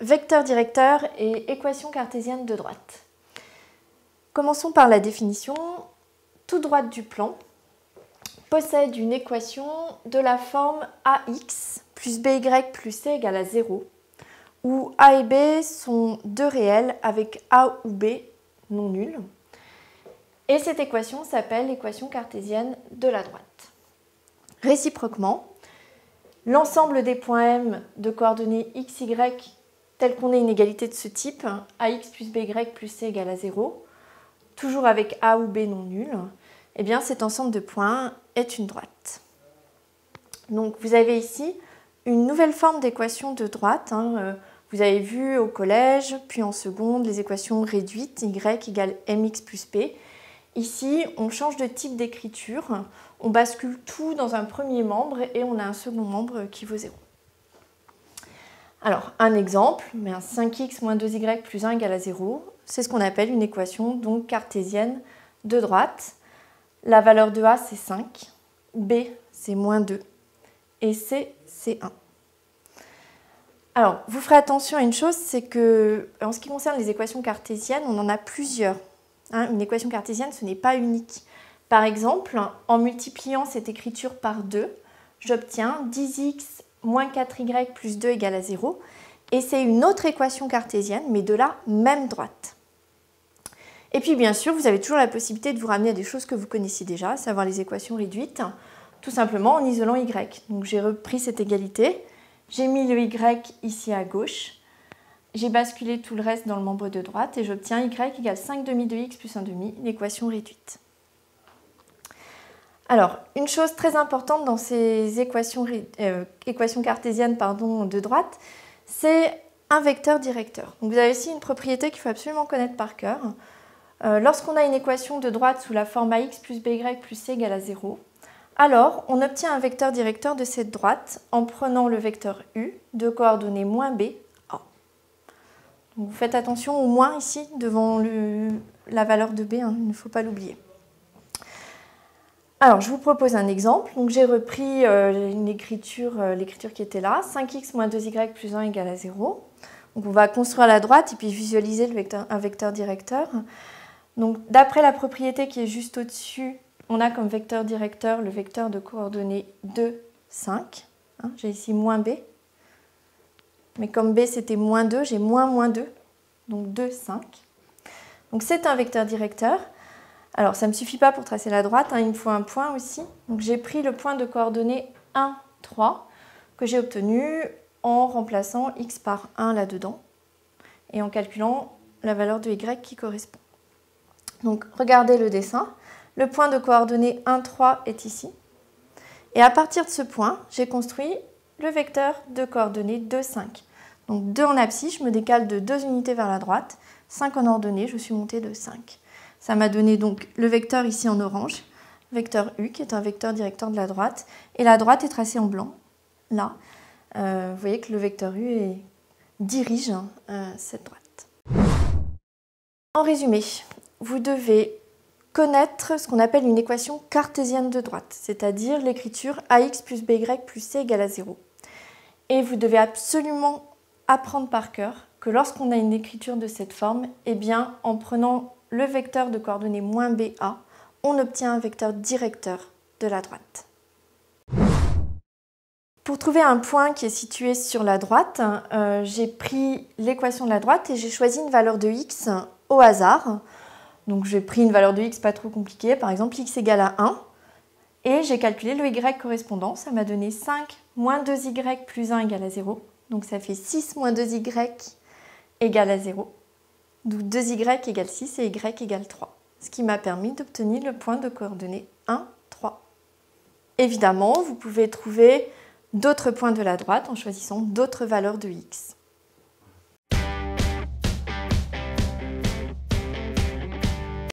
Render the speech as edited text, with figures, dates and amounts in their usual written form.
vecteur directeur et équation cartésienne de droite. Commençons par la définition. Toute droite du plan possède une équation de la forme AX plus BY plus C égale à 0, où A et B sont deux réels avec A ou B non nuls. Et cette équation s'appelle l'équation cartésienne de la droite. Réciproquement, l'ensemble des points M de coordonnées x, y, tel qu'on ait une égalité de ce type, AX plus BY plus C égale à 0, toujours avec A ou B non nuls, eh bien cet ensemble de points est une droite. Donc vous avez ici une nouvelle forme d'équation de droite. Vous avez vu au collège, puis en seconde, les équations réduites, y égale mx plus p. Ici, on change de type d'écriture, on bascule tout dans un premier membre et on a un second membre qui vaut 0. Alors, un exemple, 5x moins 2y plus 1 égale à 0, c'est ce qu'on appelle une équation donc cartésienne de droite. La valeur de A, c'est 5, B, c'est moins 2, et C, c'est 1. Alors, vous ferez attention à une chose, c'est que, en ce qui concerne les équations cartésiennes, on en a plusieurs. Une équation cartésienne, ce n'est pas unique. Par exemple, en multipliant cette écriture par 2, j'obtiens 10x moins 4y plus 2 égale à 0, et c'est une autre équation cartésienne, mais de la même droite. Et puis, bien sûr, vous avez toujours la possibilité de vous ramener à des choses que vous connaissiez déjà, à savoir les équations réduites, tout simplement en isolant y. Donc, j'ai repris cette égalité, j'ai mis le y ici à gauche, j'ai basculé tout le reste dans le membre de droite et j'obtiens y égale 5 demi de x plus 1 demi, l'équation réduite. Alors, une chose très importante dans ces équations cartésiennes de droite, c'est un vecteur directeur. Donc, vous avez ici une propriété qu'il faut absolument connaître par cœur. Lorsqu'on a une équation de droite sous la forme ax plus by plus c égale à 0, alors on obtient un vecteur directeur de cette droite en prenant le vecteur u de coordonnées moins b, a. Donc vous faites attention au moins ici devant la valeur de b, il ne faut pas l'oublier. Alors je vous propose un exemple. Donc j'ai repris l'écriture qui était là, 5x moins 2y plus 1 égale à 0. Donc on va construire la droite et puis visualiser un vecteur directeur. Donc d'après la propriété qui est juste au-dessus, on a comme vecteur directeur le vecteur de coordonnées 2, 5. J'ai ici moins b. Mais comme b c'était moins 2, j'ai moins 2. Donc 2, 5. Donc c'est un vecteur directeur. Alors ça ne me suffit pas pour tracer la droite, il me faut un point aussi. Donc j'ai pris le point de coordonnées 1, 3 que j'ai obtenu en remplaçant x par 1 là-dedans et en calculant la valeur de y qui correspond. Donc regardez le dessin. Le point de coordonnées 1, 3 est ici. Et à partir de ce point, j'ai construit le vecteur de coordonnées 2, 5. Donc 2 en abscisse, je me décale de 2 unités vers la droite. 5 en ordonnée, je suis montée de 5. Ça m'a donné donc le vecteur ici en orange, vecteur u, qui est un vecteur directeur de la droite. Et la droite est tracée en blanc, là. Vous voyez que le vecteur u dirige cette droite. En résumé, vous devez connaître ce qu'on appelle une équation cartésienne de droite, c'est-à-dire l'écriture ax plus by plus c égale à 0. Et vous devez absolument apprendre par cœur que lorsqu'on a une écriture de cette forme, eh bien, en prenant le vecteur de coordonnées moins ba, on obtient un vecteur directeur de la droite. Pour trouver un point qui est situé sur la droite, j'ai pris l'équation de la droite et j'ai choisi une valeur de x au hasard. Donc j'ai pris une valeur de x pas trop compliquée, par exemple x égale à 1, et j'ai calculé le y correspondant, ça m'a donné 5 moins 2y plus 1 égale à 0, donc ça fait 6 moins 2y égale à 0, donc 2y égale 6 et y égale 3, ce qui m'a permis d'obtenir le point de coordonnées 1, 3. Évidemment, vous pouvez trouver d'autres points de la droite en choisissant d'autres valeurs de x.